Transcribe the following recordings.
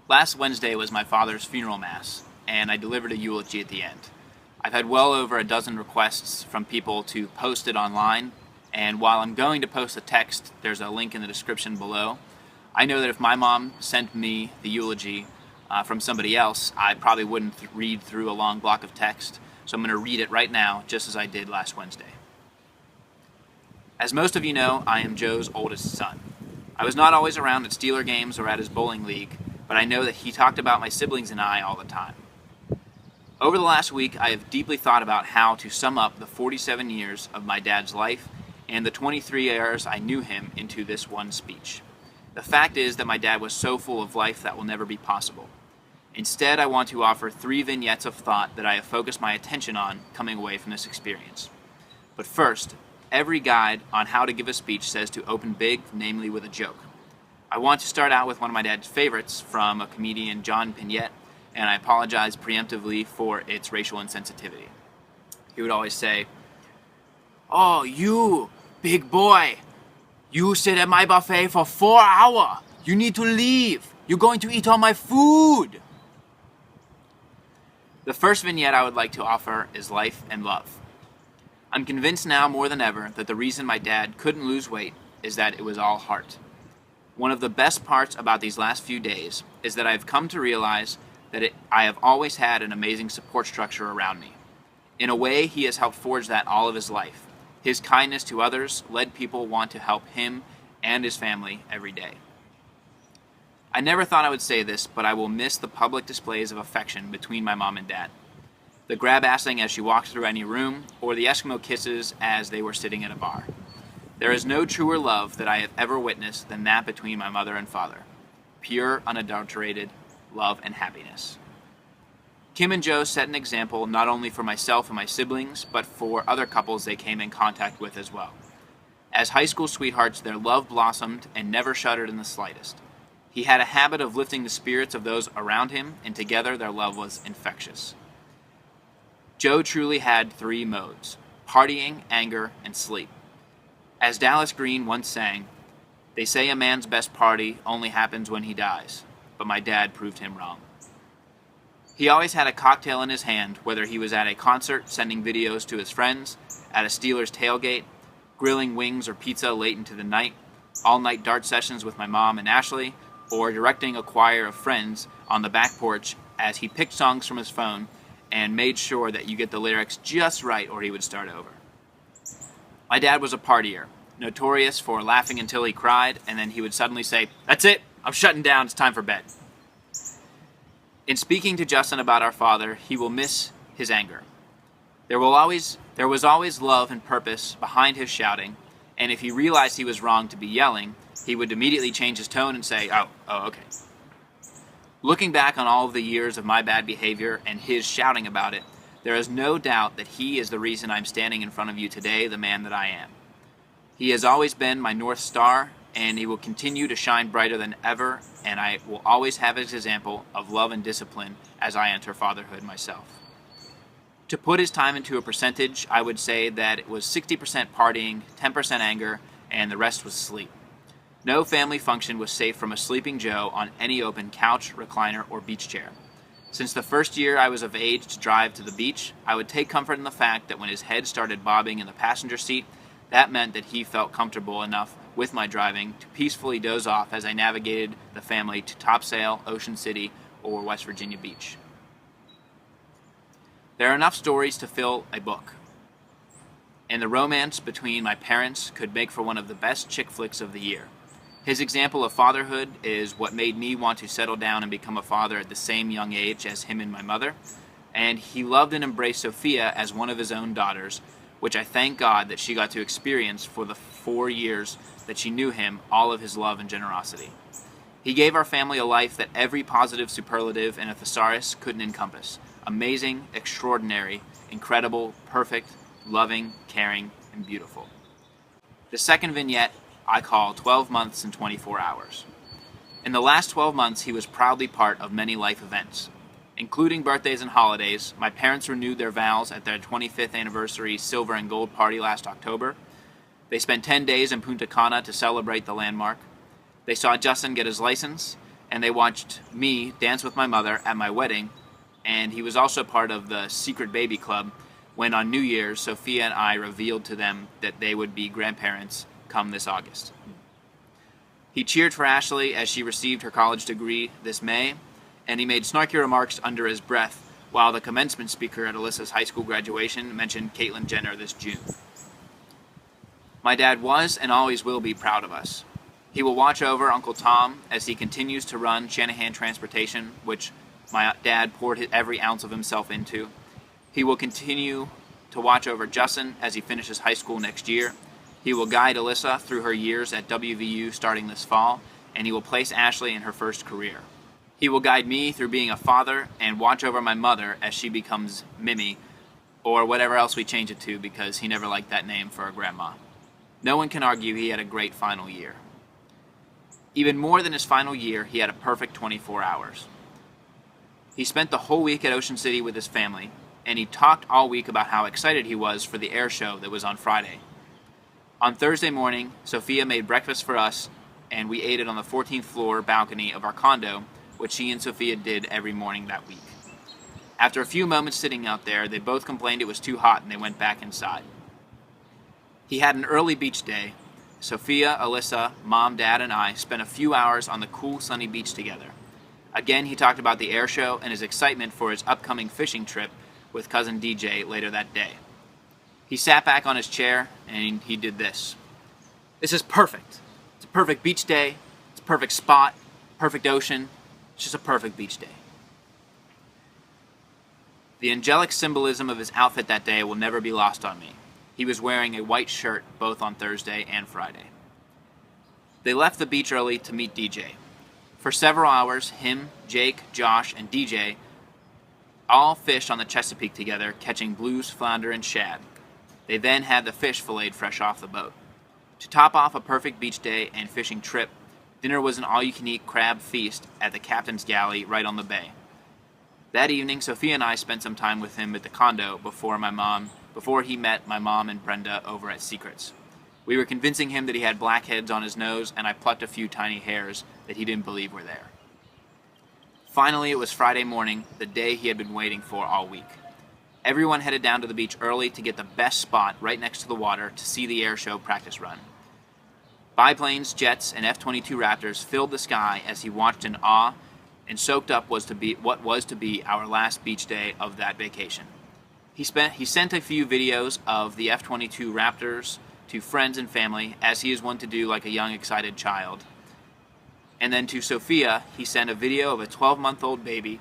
Last Wednesday was my father's funeral mass, and I delivered a eulogy at the end. I've had well over a dozen requests from people to post it online, and while I'm going to post the text, there's a link in the description below. I know that if my mom sent me the eulogy from somebody else, I probably wouldn't read through a long block of text, so I'm going to read it right now, just as I did last Wednesday. As most of you know, I am Joe's oldest son. I was not always around at Steeler games or at his bowling league, but I know that he talked about my siblings and I all the time. Over the last week, I have deeply thought about how to sum up the 47 years of my dad's life and the 23 years I knew him into this one speech. The fact is that my dad was so full of life that will never be possible. Instead, I want to offer 3 vignettes of thought that I have focused my attention on coming away from this experience. But first, every guide on how to give a speech says to open big, namely with a joke. I want to start out with one of my dad's favorites from a comedian, John Pignette, and I apologize preemptively for its racial insensitivity. He would always say, "Oh, you, big boy, you sit at my buffet for 4 hours. You need to leave. You're going to eat all my food." The first vignette I would like to offer is life and love. I'm convinced now more than ever that the reason my dad couldn't lose weight is that it was all heart. One of the best parts about these last few days is that I've come to realize that I have always had an amazing support structure around me. In a way, he has helped forge that all of his life. His kindness to others led people want to help him and his family every day. I never thought I would say this, but I will miss the public displays of affection between my mom and dad. The grab-assing as she walked through any room, or the Eskimo kisses as they were sitting at a bar. There is no truer love that I have ever witnessed than that between my mother and father. Pure, unadulterated love and happiness. Kim and Joe set an example not only for myself and my siblings, but for other couples they came in contact with as well. As high school sweethearts, their love blossomed and never shuddered in the slightest. He had a habit of lifting the spirits of those around him, and together their love was infectious. Joe truly had 3 modes: partying, anger, and sleep. As Dallas Green once sang, "They say a man's best party only happens when he dies," but my dad proved him wrong. He always had a cocktail in his hand, whether he was at a concert sending videos to his friends, at a Steelers tailgate, grilling wings or pizza late into the night, all-night dart sessions with my mom and Ashley, or directing a choir of friends on the back porch as he picked songs from his phone and made sure that you get the lyrics just right or he would start over. My dad was a partier, notorious for laughing until he cried, and then he would suddenly say, "That's it, I'm shutting down, it's time for bed." In speaking to Justin about our father, he will miss his anger. There was always love and purpose behind his shouting, and if he realized he was wrong to be yelling, he would immediately change his tone and say, oh, okay. Looking back on all of the years of my bad behavior and his shouting about it, there is no doubt that he is the reason I'm standing in front of you today, the man that I am. He has always been my North Star, and he will continue to shine brighter than ever, and I will always have his example of love and discipline as I enter fatherhood myself. To put his time into a percentage, I would say that it was 60% partying, 10% anger, and the rest was sleep. No family function was safe from a sleeping Joe on any open couch, recliner, or beach chair. Since the first year I was of age to drive to the beach, I would take comfort in the fact that when his head started bobbing in the passenger seat, that meant that he felt comfortable enough with my driving to peacefully doze off as I navigated the family to Topsail, Ocean City, or West Virginia Beach. There are enough stories to fill a book, and the romance between my parents could make for one of the best chick flicks of the year. His example of fatherhood is what made me want to settle down and become a father at the same young age as him and my mother, and he loved and embraced Sophia as one of his own daughters, which I thank God that she got to experience for the 4 years that she knew him, all of his love and generosity. He gave our family a life that every positive superlative in a thesaurus couldn't encompass. Amazing, extraordinary, incredible, perfect, loving, caring, and beautiful. The second vignette I call 12 months and 24 hours. In the last 12 months, he was proudly part of many life events. Including birthdays and holidays, my parents renewed their vows at their 25th anniversary silver and gold party last October. They spent 10 days in Punta Cana to celebrate the landmark. They saw Justin get his license, and they watched me dance with my mother at my wedding, and he was also part of the Secret Baby Club when on New Year's, Sophia and I revealed to them that they would be grandparents come this August. He cheered for Ashley as she received her college degree this May, and he made snarky remarks under his breath while the commencement speaker at Alyssa's high school graduation mentioned Caitlyn Jenner this June. My dad was and always will be proud of us. He will watch over Uncle Tom as he continues to run Shanahan Transportation, which my dad poured every ounce of himself into. He will continue to watch over Justin as he finishes high school next year. He will guide Alyssa through her years at WVU starting this fall, and he will place Ashley in her first career. He will guide me through being a father and watch over my mother as she becomes Mimi, or whatever else we change it to because he never liked that name for a grandma. No one can argue he had a great final year. Even more than his final year, he had a perfect 24 hours. He spent the whole week at Ocean City with his family, and he talked all week about how excited he was for the air show that was on Friday. On Thursday morning, Sophia made breakfast for us, and we ate it on the 14th floor balcony of our condo, which she and Sophia did every morning that week. After a few moments sitting out there, they both complained it was too hot and they went back inside. He had an early beach day. Sophia, Alyssa, Mom, Dad, and I spent a few hours on the cool, sunny beach together. Again, he talked about the air show and his excitement for his upcoming fishing trip with cousin DJ later that day. He sat back on his chair and he did this. This is perfect. It's a perfect beach day. It's a perfect spot, perfect ocean. It's just a perfect beach day. The angelic symbolism of his outfit that day will never be lost on me. He was wearing a white shirt both on Thursday and Friday. They left the beach early to meet DJ. For several hours, him, Jake, Josh, and DJ all fished on the Chesapeake together, catching blues, flounder, and shad. They then had the fish filleted fresh off the boat. To top off a perfect beach day and fishing trip, dinner was an all-you-can-eat crab feast at the captain's galley right on the bay. That evening, Sophia and I spent some time with him at the condo before he met my mom and Brenda over at Secrets. We were convincing him that he had blackheads on his nose, and I plucked a few tiny hairs that he didn't believe were there. Finally, it was Friday morning, the day he had been waiting for all week. Everyone headed down to the beach early to get the best spot right next to the water to see the air show practice run. Biplanes, jets, and F-22 Raptors filled the sky as he watched in awe and soaked up what was to be our last beach day of that vacation. He sent a few videos of the F-22 Raptors to friends and family, as he is wont to do like a young, excited child. And then to Sophia, he sent a video of a 12-month-old baby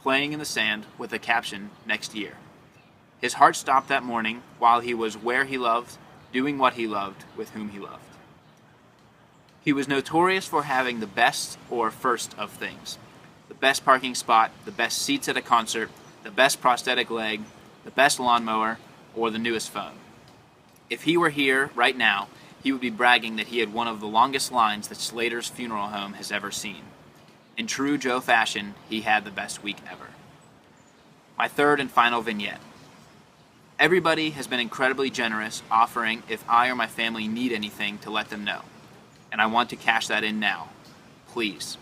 playing in the sand with a caption, "Next year." His heart stopped that morning while he was where he loved, doing what he loved, with whom he loved. He was notorious for having the best or first of things. The best parking spot, the best seats at a concert, the best prosthetic leg, the best lawnmower, or the newest phone. If he were here right now, he would be bragging that he had one of the longest lines that Slater's funeral home has ever seen. In true Joe fashion, he had the best week ever. My third and final vignette. Everybody has been incredibly generous, offering if I or my family need anything to let them know. And I want to cash that in now. Please.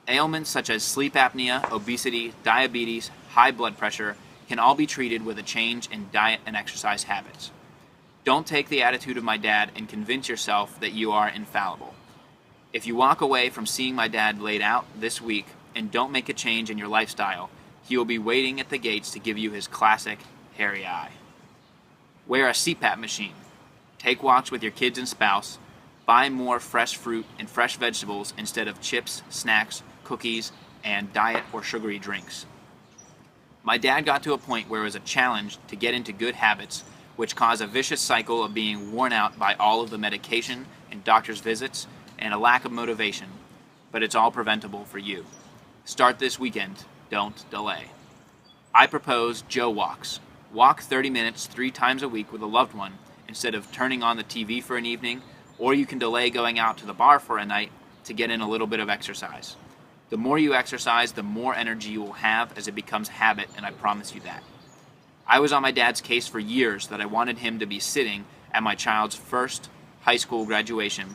Ailments such as sleep apnea, obesity, diabetes, high blood pressure can all be treated with a change in diet and exercise habits. Don't take the attitude of my dad and convince yourself that you are infallible. If you walk away from seeing my dad laid out this week and don't make a change in your lifestyle, he will be waiting at the gates to give you his classic hairy eye. Wear a CPAP machine. Take walks with your kids and spouse. Buy more fresh fruit and fresh vegetables instead of chips, snacks, cookies, and diet or sugary drinks. My dad got to a point where it was a challenge to get into good habits, which caused a vicious cycle of being worn out by all of the medication and doctor's visits and a lack of motivation. But it's all preventable for you. Start this weekend. Don't delay. I propose Joe walks. Walk 30 minutes 3 times a week with a loved one instead of turning on the TV for an evening, or you can delay going out to the bar for a night to get in a little bit of exercise. The more you exercise, the more energy you will have as it becomes habit, and I promise you that. I was on my dad's case for years that I wanted him to be sitting at my child's first high school graduation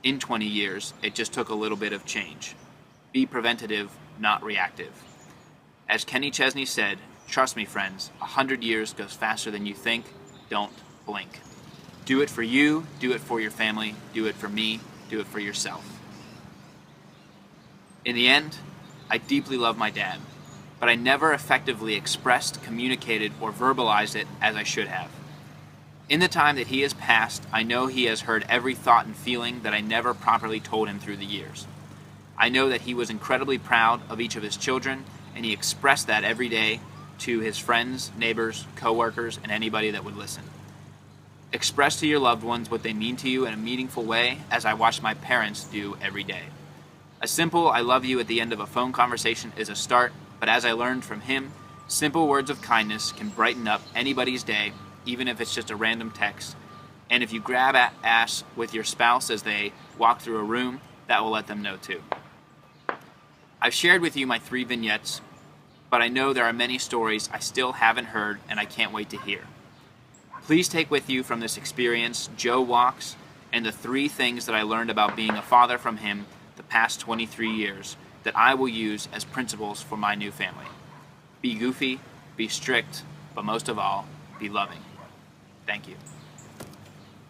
in 20 years. It just took a little bit of change. Be preventative, not reactive. As Kenny Chesney said, trust me, friends, 100 years goes faster than you think. Don't blink. Do it for you, do it for your family, do it for me, do it for yourself. In the end, I deeply love my dad, but I never effectively expressed, communicated, or verbalized it as I should have. In the time that he has passed, I know he has heard every thought and feeling that I never properly told him through the years. I know that he was incredibly proud of each of his children, and he expressed that every day to his friends, neighbors, coworkers, and anybody that would listen. Express to your loved ones what they mean to you in a meaningful way, as I watch my parents do every day. A simple "I love you" at the end of a phone conversation is a start, but as I learned from him, simple words of kindness can brighten up anybody's day, even if it's just a random text. And if you grab ass with your spouse as they walk through a room, that will let them know too. I've shared with you my 3 vignettes, but I know there are many stories I still haven't heard and I can't wait to hear. Please take with you from this experience Joe walks and the 3 things that I learned about being a father from him the past 23 years that I will use as principles for my new family. Be goofy, be strict, but most of all, be loving. Thank you.